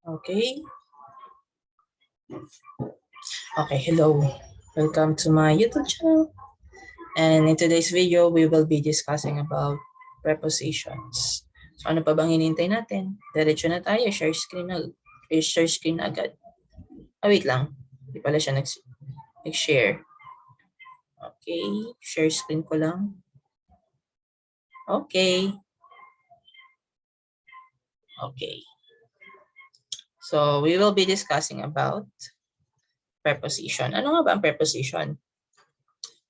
Okay. Okay, hello. Welcome to my YouTube channel. And in today's video, we will be discussing about prepositions. So ano pa bang hinihintay natin? Diretso na tayo. Share screen agad. Wait lang. Hindi pala siya nag-share. Okay. Share screen ko lang. Okay. Okay. So we will be discussing about preposition. Ano nga ba ang preposition?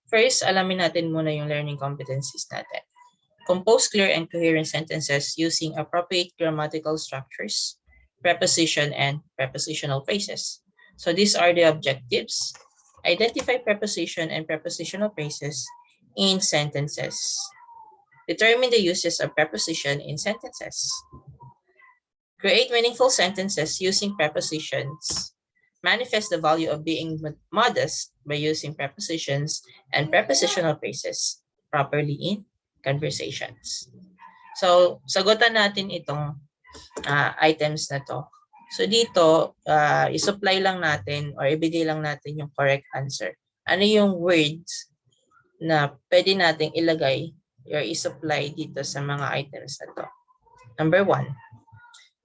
First, alamin natin muna yung learning competencies natin. Compose clear and coherent sentences using appropriate grammatical structures, preposition and prepositional phrases. So these are the objectives. Identify preposition and prepositional phrases in sentences. Determine the uses of preposition in sentences. Create meaningful sentences using prepositions. Manifest the value of being modest by using prepositions and prepositional phrases properly in conversations. So, sagutan natin itong items na to. So, dito, isupply lang natin or ibigay lang natin yung correct answer. Ano yung words na pwede nating ilagay or isupply dito sa mga items na to? Number 1,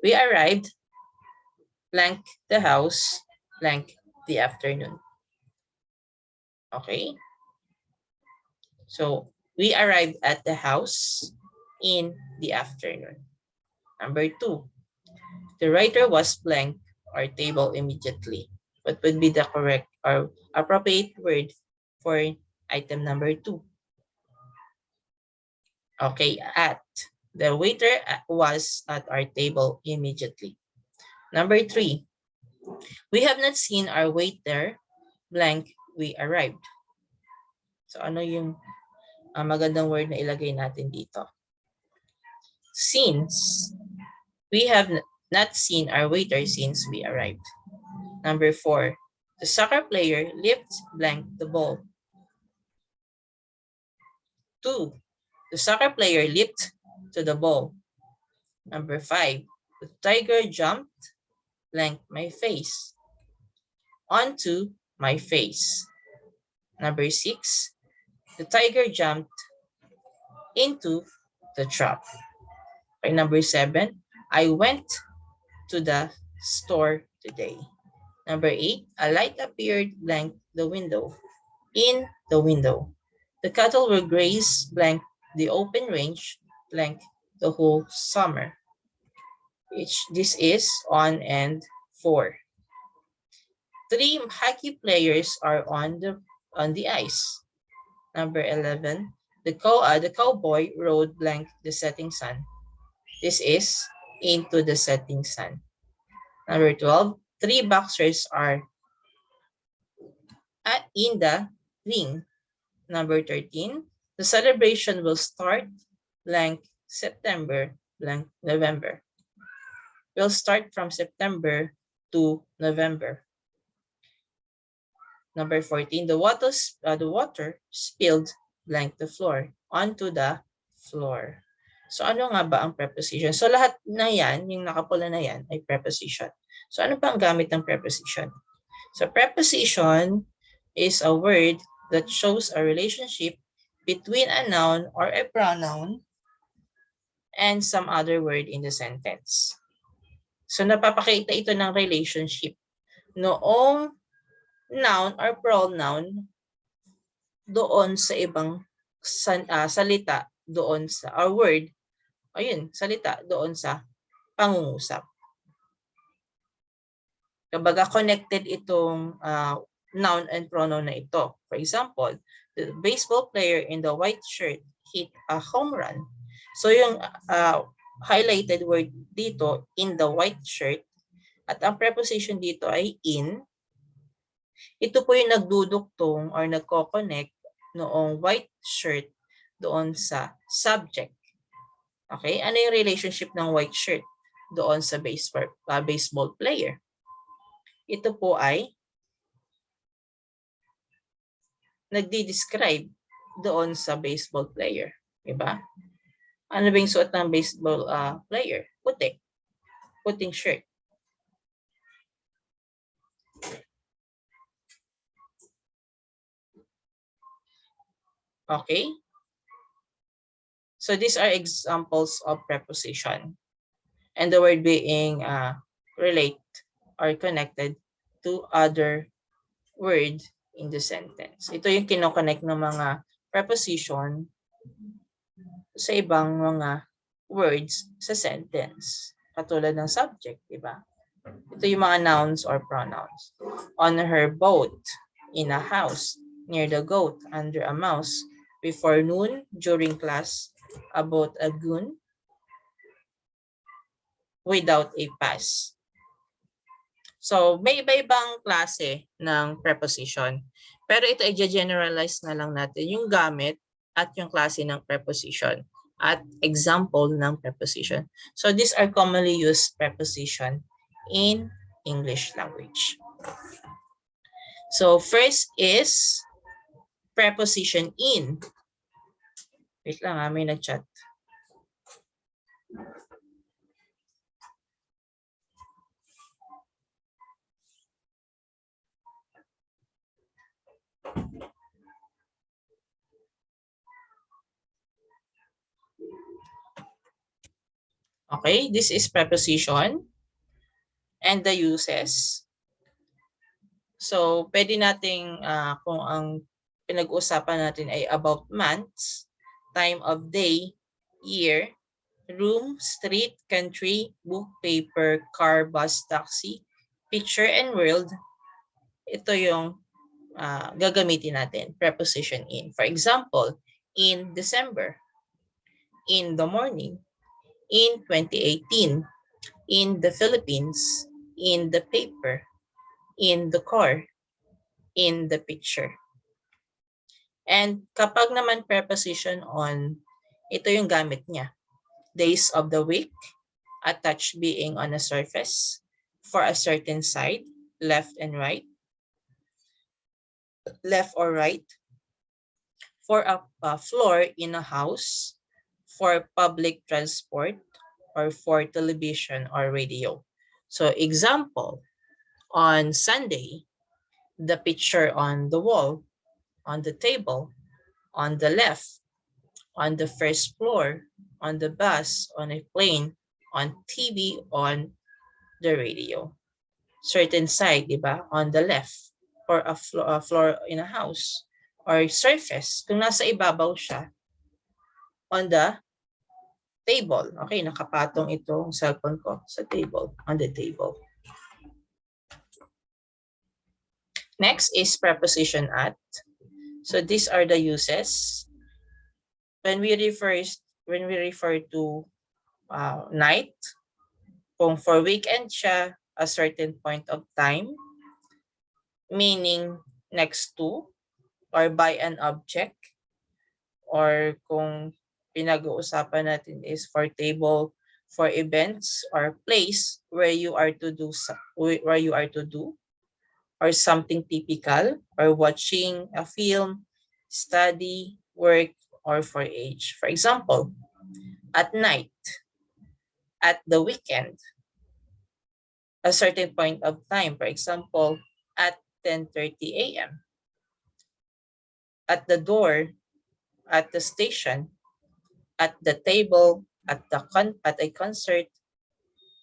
we arrived blank the house blank the afternoon. Okay? So, we arrived at the house in the afternoon. Number 2, the writer was blank our table immediately. What would be the correct or appropriate word for item number 2? Okay, at. The waiter was at our table immediately. Number 3, we have not seen our waiter blank we arrived. So ano yung magandang word na ilagay natin dito? Since we have not seen our waiter since we arrived. Number 4, the soccer player lifts blank the ball. 2, the soccer player leaped to the ball. Number 5, the tiger jumped blank my face. Onto my face. Number 6, the tiger jumped into the trap. Okay, number 7, I went to the store today. Number 8, a light appeared blank the window. In the window. The cattle will graze blank the open range blank the whole summer. This is on and 4. 3 hockey players are on the ice. Number 11, the cowboy rode blank the setting sun. This is into the setting sun. Number 12, 3 boxers are in the ring. Number 13, the celebration will start blank September blank November. Will start from September to November. Number 14, the water spilled blank the floor onto the floor. So ano nga ba ang preposition? So lahat na yan, yung nakapula na yan ay preposition. So ano pa ang gamit ng preposition? So preposition is a word that shows a relationship between a noun or a pronoun and some other word in the sentence. So napapakita ito ng relationship noong noun or pronoun doon sa ibang salita doon sa or word salita doon sa pangungusap. Kumbaga connected itong noun and pronoun na ito. For example, the baseball player in the white shirt hit a home run. So yung highlighted word dito in the white shirt at ang preposition dito ay in. Ito po yung nagduduktong or nagko-connect noong white shirt doon sa subject. Okay? Ano yung relationship ng white shirt doon sa baseball player? Ito po ay nagdi-describe doon sa baseball player. Diba? Ano ba yung suot ng baseball player? Puti. Puting shirt. Okay? So these are examples of preposition. And the word being relate or connected to other word in the sentence. Ito yung kinoconnect ng mga preposition sa ibang mga words sa sentence. Katulad ng subject, di ba? Ito yung mga nouns or pronouns. On her boat, in a house, near the goat, under a mouse, before noon, during class, about a goon, without a pass. So, may iba-ibang klase ng preposition. Pero ito ay generalize na lang natin yung gamit at yung klase ng preposition at example ng preposition. So, these are commonly used preposition in English language. So, first is preposition in. Wait lang may nag-chat. Okay, this is preposition and the uses. So, pwede nating kung ang pinag-uusapan natin ay about months, time of day, year, room, street, country, book, paper, car, bus, taxi, picture, and world, ito yung gagamitin natin, preposition in. For example, in December, in the morning, in 2018, in the Philippines, in the paper, in the car, in the picture. And kapag naman preposition on, ito yung gamit niya. Days of the week, attached being on a surface, for a certain side, left and right, left or right, for a floor in a house, for public transport, or for television or radio. So example, on Sunday, the picture on the wall, on the table, on the left, on the first floor, on the bus, on a plane, on TV, on the radio. Certain side, di ba? On the left, or a floor in a house, or surface, kung nasa ibabaw siya, on the table. Okay, nakapatong itong cellphone ko sa table, on the table. Next is preposition at. So these are the uses. When we refer to night, kung for weekend siya, a certain point of time, meaning next to, or by an object, or kung pinag-uusapan natin is for table, for events, or place where you are to do, or something typical, or watching a film, study, work, or for age. For example, at night, at the weekend, a certain point of time. For example, at 10:30 a.m. At the door, at the station, at the table, at a concert,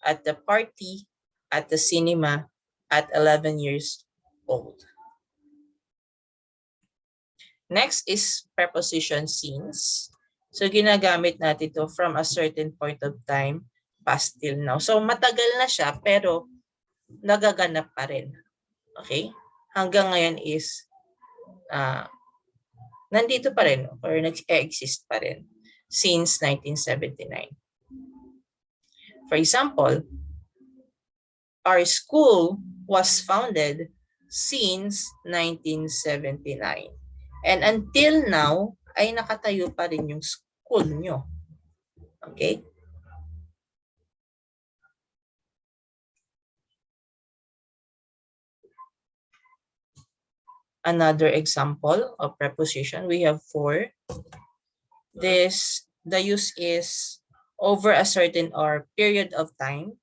at the party, at the cinema, at 11 years old. Next is preposition since. So ginagamit natin ito from a certain point of time past till now. So matagal na siya pero nagaganap pa rin. Okay? Hanggang ngayon is nandito pa rin or nag-exist pa rin since 1979. For example, our school was founded since 1979. And until now, ay nakatayo pa rin yung school nyo. Okay? Another example of preposition, we have for. The use is over a certain or period of time,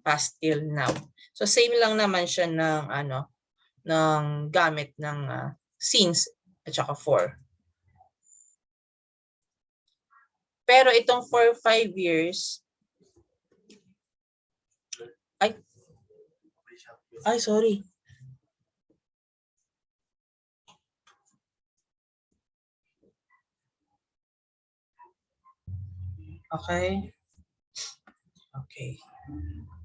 past till now. So same lang naman siya ng ng gamit ng since at saka for. Pero itong for 5 years, ay sorry. Okay. Okay.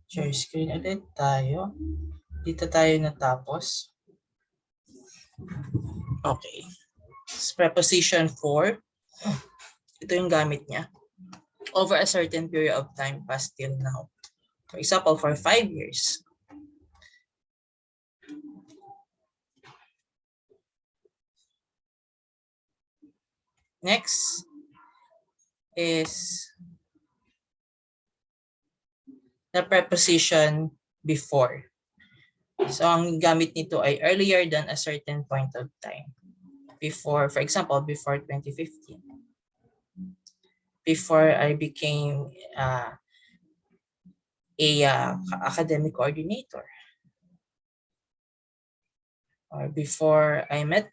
Share screen ulit tayo. Dito tayo natapos. Okay. Preposition for. Ito yung gamit niya. Over a certain period of time past till now. For example, for 5 years. Next is the preposition before. So, ang gamit nito ay earlier than a certain point of time. Before, for example, before 2015. Before I became academic coordinator. Or before I met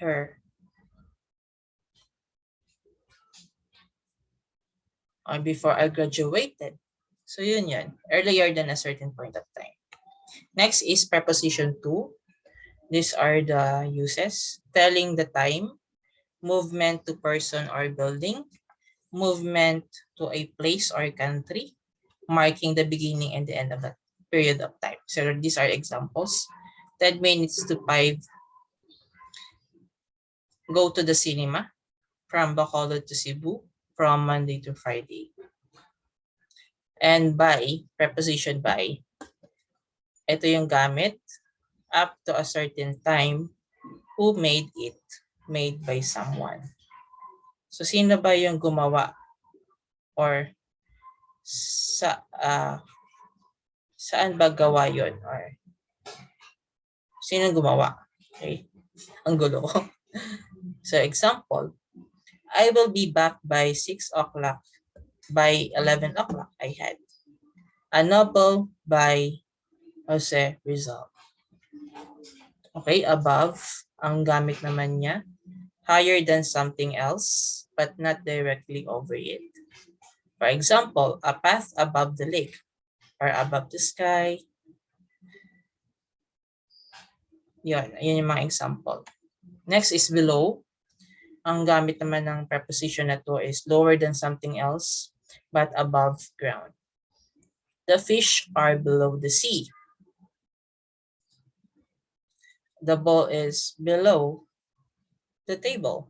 her. Or before I graduated. So, yun yan. Earlier than a certain point of time. Next is preposition to. These are the uses. Telling the time, movement to person or building, movement to a place or country, marking the beginning and the end of that period of time. So these are examples. 10 minutes to 5, go to the cinema, from Bacolod to Cebu, from Monday to Friday. And by, preposition by, ito yung gamit, up to a certain time, who made it, made by someone. So sino ba yung gumawa or saan ba gawa yun or sino gumawa? Okay. Ang gulo ko. So example, I will be back by 6 o'clock. By 11 o'clock, I had a novel by Jose Rizal. Okay, above, ang gamit naman niya, higher than something else, but not directly over it. For example, a path above the lake or above the sky. Yun yung mga example. Next is below. Ang gamit naman ng preposition na to is lower than something else, but above ground. The fish are below the sea. The ball is below the table.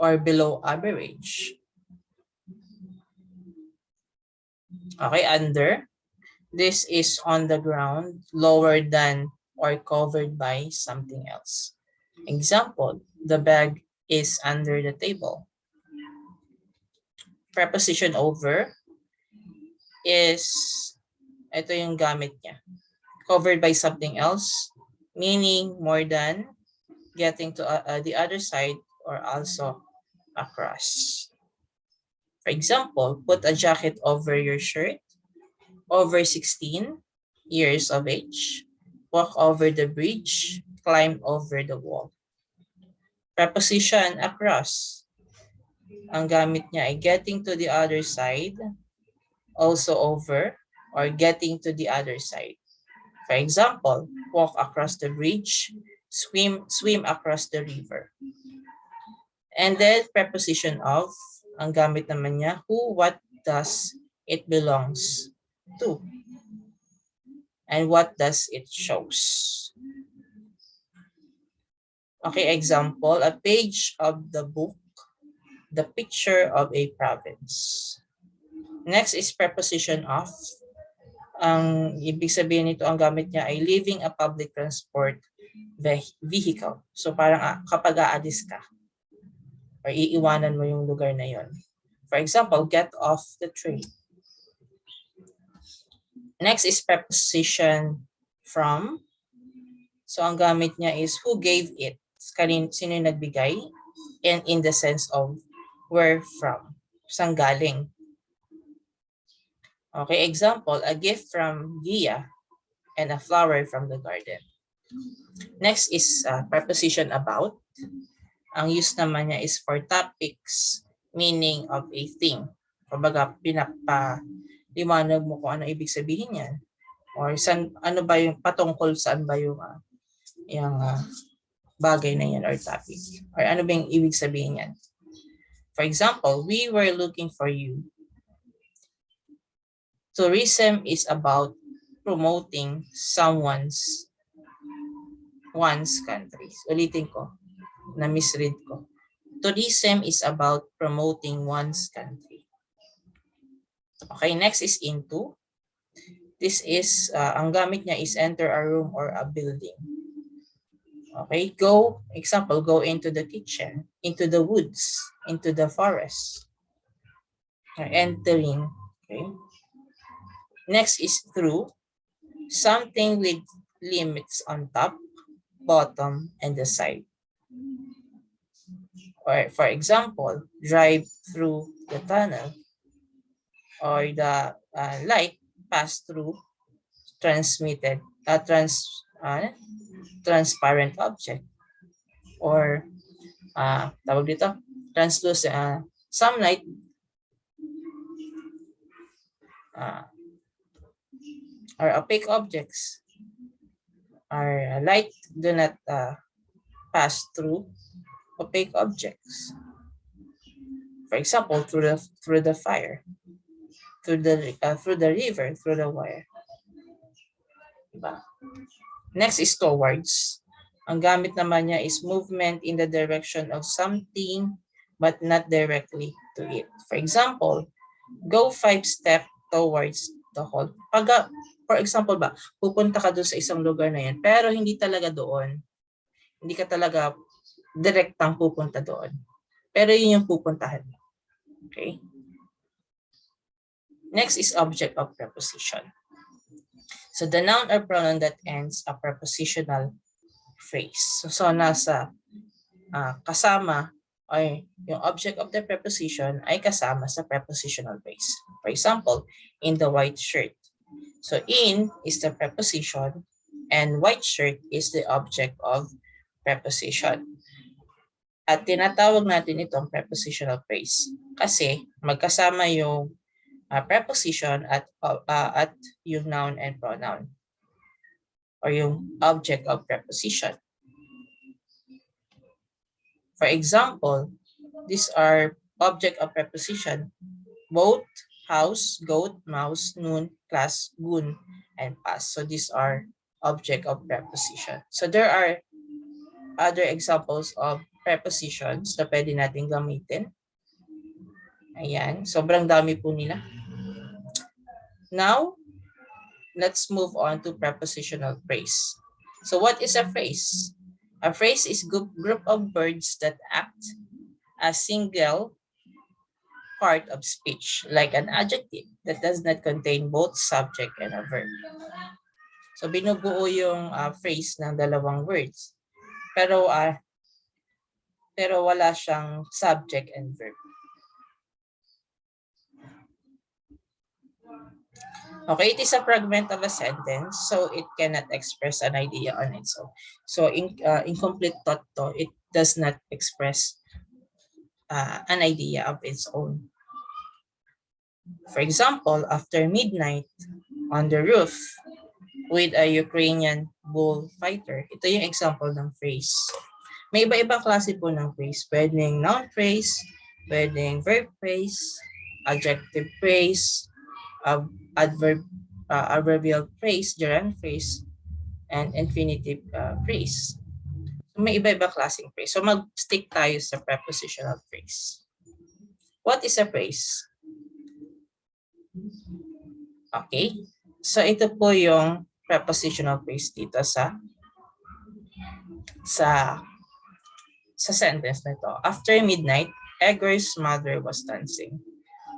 Or below average. Okay, under. This is on the ground, lower than or covered by something else. Example, the bag is under the table. Preposition over is, ito yung gamit niya. Covered by something else, meaning more than, getting to the other side, or also across. For example, put a jacket over your shirt. Over 16 years of age. Walk over the bridge. Climb over the wall. Preposition across. Ang gamit niya ay getting to the other side, also over, or getting to the other side. For example, walk across the bridge, swim across the river. And then preposition of, ang gamit naman niya, who, what, does, it belongs to. And what does it shows? Okay, example, a page of the book, the picture of a province. Next is preposition of. Ang ibig sabihin nito, ang gamit niya ay leaving a public transport vehicle. So parang kapag aalis ka or iiwanan mo yung lugar na yon. For example, get off the train. Next is preposition from. So ang gamit niya is who gave it. Sino yung nagbigay? and in the sense of where from, saan galing. Okay, example, a gift from Gia and a flower from the garden. Next is preposition about. Ang use naman niya is for topics, meaning of a thing. Kumbaga, pinapaliwanag mo kung ano ibig sabihin yan. Or ano ba yung patungkol saan ba yung bagay na yan or topic. Or ano ba yung ibig sabihin yan. For example, we were looking for you. Tourism is about promoting one's country. Ulitin ko, na-misread ko. Tourism is about promoting one's country. Okay, next is into. This is, ang gamit niya is enter a room or a building. Okay, go, example, go into the kitchen, into the woods, into the forest. Entering, okay. Next is through, something with limits on top, bottom, and the side. Or for example, drive through the tunnel, or the light pass through transmitted transparent object, or tawag dito, translucent sunlight or opaque objects, or light do not pass through opaque objects. For example, through the fire, through the river, through the wire. Diba? Next is towards. Ang gamit naman niya is movement in the direction of something but not directly to it. For example, go 5 steps towards the hall. For example ba, pupunta ka doon sa isang lugar na yan, pero hindi talaga doon. Hindi ka talaga direktang pupunta doon. Pero yun yung pupuntahan mo. Okay? Next is object of preposition. So the noun or pronoun that ends a prepositional phrase. So nasa kasama, or yung object of the preposition ay kasama sa prepositional phrase. For example, in the white shirt. So in is the preposition and white shirt is the object of preposition. At tinatawag natin itong prepositional phrase kasi magkasama yung preposition at yung noun and pronoun or yung object of preposition. For example, these are object of preposition: boat, house, goat, mouse, noon, class, goon, and pass. So these are object of preposition. So there are other examples of prepositions na pwede natin gamitin. Ayan, sobrang dami po nila. Now, let's move on to prepositional phrase. So what is a phrase? A phrase is a group of words that act as single part of speech, like an adjective that does not contain both subject and a verb. So binubuo yung phrase ng dalawang words, pero wala siyang subject and verb. Okay, it is a fragment of a sentence, so it cannot express an idea on its own. So incomplete thought to, it does not express an idea of its own. For example, after midnight, on the roof, with a Ukrainian bullfighter. Ito yung example ng phrase. May iba-ibang klase po ng phrase. Pwedeng noun phrase, pwedeng verb phrase, adjective phrase, adverbial phrase, gerund phrase, and infinitive phrase. So may iba-iba klaseng phrase. So mag-stick tayo sa prepositional phrase. What is a phrase? Okay. So ito po yung prepositional phrase dito sa sentence na ito. After midnight, Edgar's mother was dancing.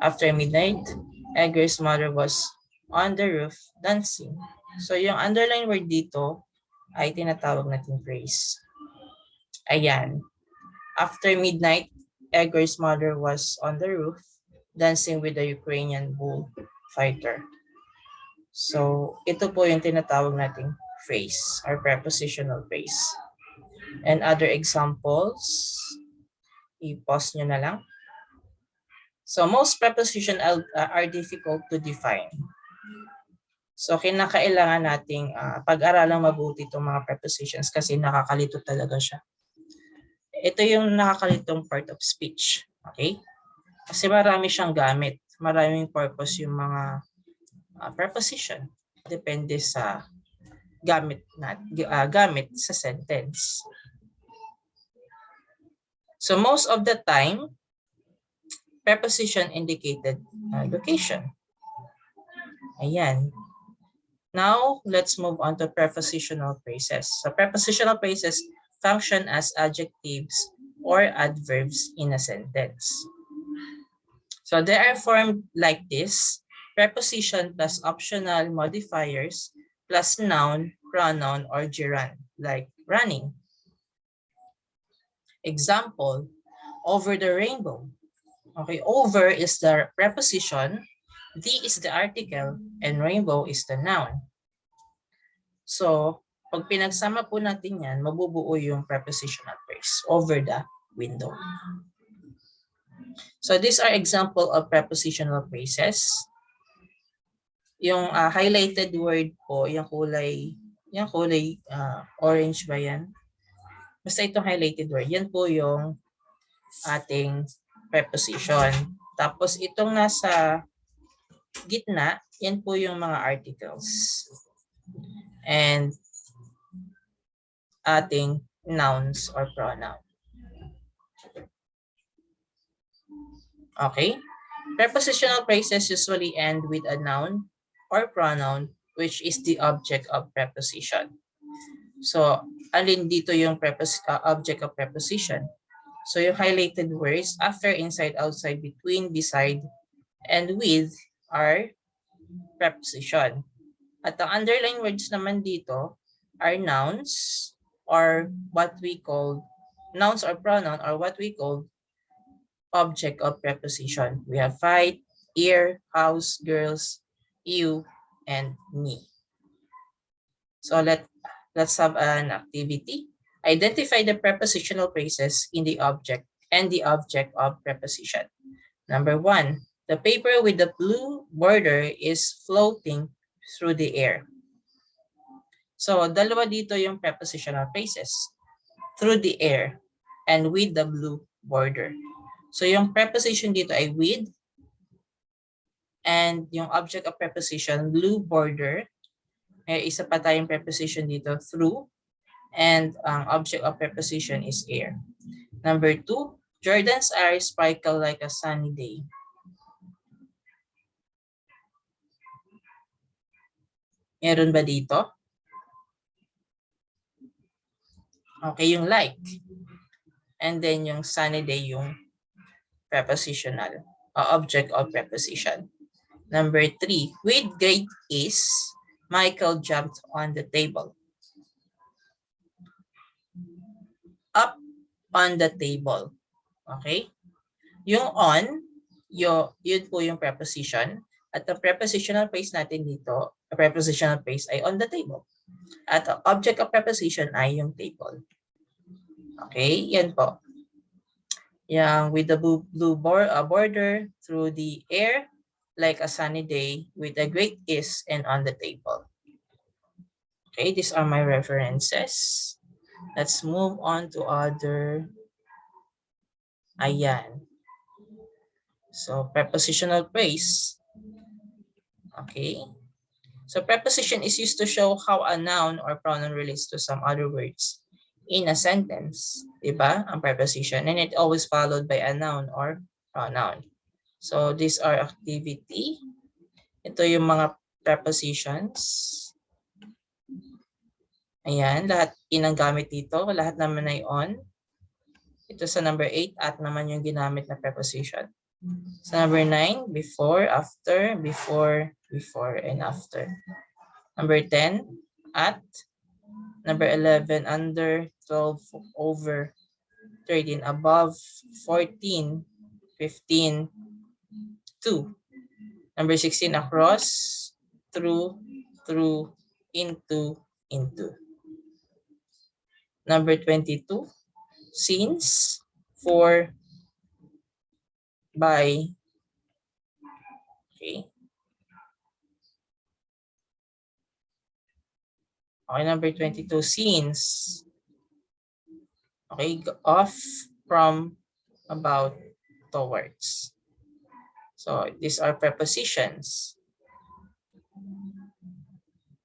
After midnight, Edgar's mother was on the roof dancing. So yung underline word dito ay tinatawag natin phrase. Ayan. After midnight, Egor's mother was on the roof dancing with the Ukrainian bullfighter. So, ito po yung tinatawag nating phrase or prepositional phrase. And other examples, i-pause nyo na lang. So, most preposition are difficult to define. So, kinakailangan nating pag-aralang mabuti itong mga prepositions kasi nakakalito talaga siya. Ito yung nakakalitong part of speech. Okay? Kasi marami siyang gamit. Maraming purpose yung mga preposition. Depende sa gamit sa sentence. So most of the time, preposition indicated location. Ayan. Now, let's move on to prepositional phrases. So prepositional phrases function as adjectives or adverbs in a sentence. So they are formed like this: preposition plus optional modifiers plus noun, pronoun, or gerund, like running. Example, over the rainbow. Okay, over is the preposition, the is the article, and rainbow is the noun. So, pag pinagsama po natin yan, mabubuo yung prepositional phrase, over the window. So, these are example of prepositional phrases. Yung highlighted word po, yung kulay orange ba yan? Basta itong highlighted word, yan po yung ating preposition. Tapos itong nasa gitna, yan po yung mga articles. And ating nouns or pronoun. Okay? Prepositional phrases usually end with a noun or pronoun which is the object of preposition. So, alin dito yung object of preposition? So, yung highlighted words after, inside, outside, between, beside, and with are preposition. At ang underlying words naman dito are nouns or what we call, nouns or pronoun or what we call object of preposition. We have fight, ear, house, girls, you, and me. So let's have an activity. Identify the prepositional phrases in the object and the object of preposition. Number 1, the paper with the blue border is floating through the air. So, dalawa dito yung prepositional phrases. Through the air and with the blue border. So, yung preposition dito ay with, and yung object of preposition, blue border. May isa pa tayong preposition dito, through, and ang object of preposition is air. Number 2, Jordan's eyes sparkle like a sunny day. Meron ba dito? Okay, yung like. And then yung sunny day yung prepositional, object of preposition. Number 3, with great ease, Michael jumped on the table. Up on the table. Okay? Yung on, yun po yung preposition. At the prepositional phrase natin dito, the prepositional phrase ay on the table. At the object of preposition ay yung table. Okay? Yan po. Yang with the blue border through the air, like a sunny day, with a great ease, and on the table. Okay, these are my references. Let's move on to other. Ayan. So, prepositional phrase. Okay. So, preposition is used to show how a noun or pronoun relates to some other words in a sentence. Diba? Ang preposition. And it always followed by a noun or pronoun. So, these are activity. Ito yung mga prepositions. Ayan, lahat inanggamit dito. Lahat naman ay on. Ito sa number 8, at naman yung ginamit na preposition. Sa number 9, before, after, before, and after. Number 10, at. Number 11, under, 12, over, 13, above, 14, 15, 2. Number 16, across, through, into. Number 22, since, for, by. Okay. Okay, number 22, since. Okay, off, from, about, towards. So these are prepositions.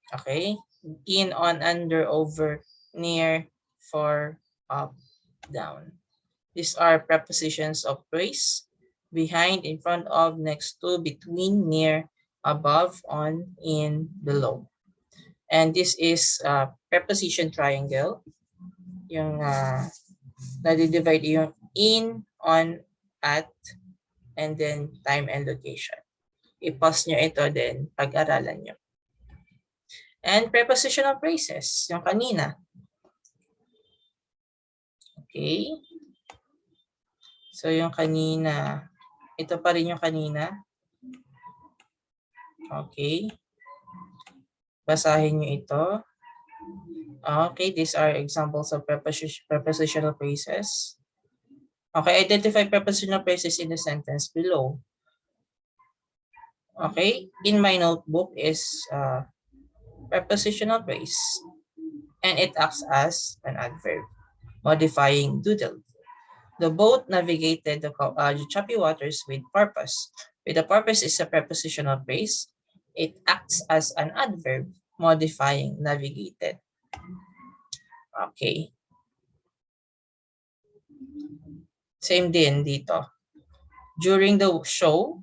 Okay, in, on, under, over, near, for, up, down. These are prepositions of praise: behind, in front of, next to, between, near, above, on, in, below. And this is preposition triangle. Yung nadi-divide yung in, on, at, and then time and location. I-pause nyo ito, then pag-aralan nyo. And prepositional phrases, yung kanina. Okay. So yung kanina, ito pa rin yung kanina. Okay. Basahin nyo ito. Okay, these are examples of prepositional phrases. Okay, identify prepositional phrases in the sentence below. Okay, in my notebook is prepositional phrase, and it acts as an adverb, modifying doodle. The boat navigated the choppy waters with purpose. With the purpose is a prepositional phrase. It acts as an adverb, modifying navigated. Okay. Same din dito. During the show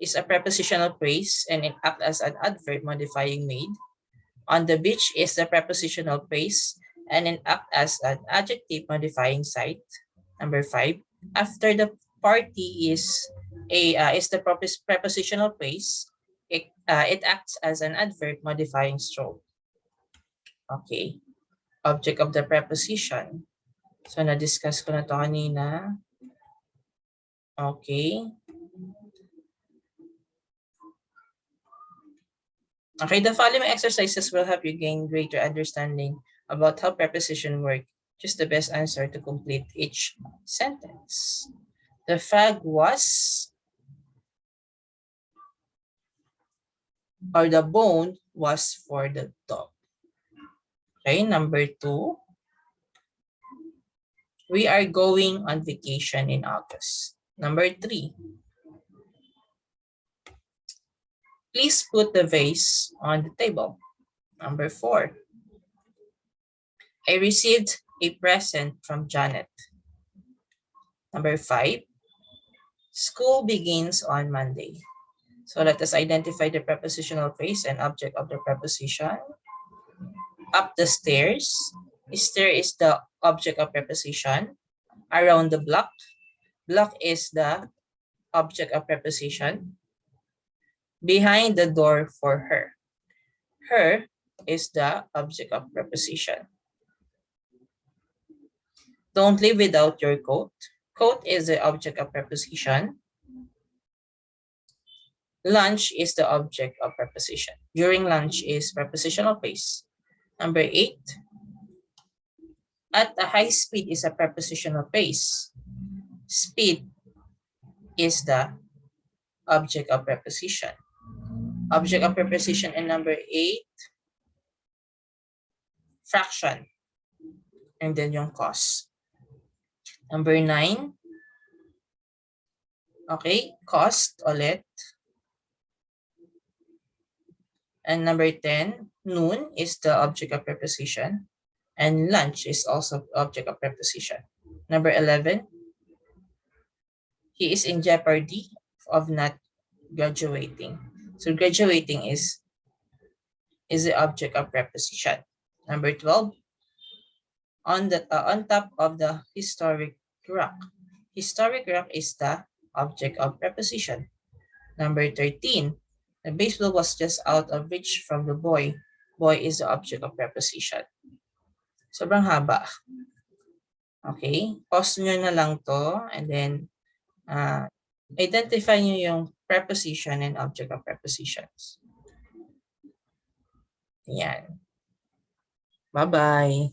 is a prepositional phrase, and it acts as an adverb modifying made. On the beach is the prepositional phrase, and it acts as an adjective modifying site. Number 5. After the party is the prepositional phrase. It acts as an adverb modifying stroke. Okay. Object of the preposition. So na-discuss ko na to kanina. Okay. Okay, the following exercises will help you gain greater understanding about how preposition work. Choose the best answer to complete each sentence. The fag was, or the bone was for the dog. Okay, number 2. We are going on vacation in August. Number 3. Please put the vase on the table. Number 4. I received a present from Janet. Number 5. School begins on Monday. So let us identify the prepositional phrase and object of the preposition. Up the stairs. Stair is the object of preposition. Around the block. Block is the object of preposition. Behind the door for her. Her is the object of preposition. Don't leave without your coat. Coat is the object of preposition. Lunch is the object of preposition. During lunch is prepositional phrase. Number 8. At a high speed is a prepositional phrase. Speed is the object of preposition. Object of preposition in number 8. Fraction. And then yung cause. Number 9. Okay, cost ulit. And number 10, noon is the object of preposition. And lunch is also object of preposition. Number 11, he is in jeopardy of not graduating. So graduating is the object of preposition. Number 12, on top of the historic rock. Historic rock is the object of preposition. Number 13, the baseball was just out of reach from the boy. Boy is the object of preposition. Sobrang haba. Okay? Pause nyo na lang to and then identify nyo yung preposition and object of prepositions. Ayan. Bye-bye.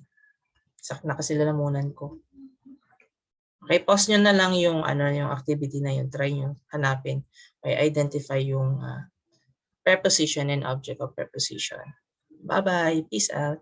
Sak na kasi lalamunan ko. Okay, pause nyo na lang yung yung activity na yun. Try nyo hanapin. Okay, identify yung preposition and object of preposition. Bye-bye. Peace out.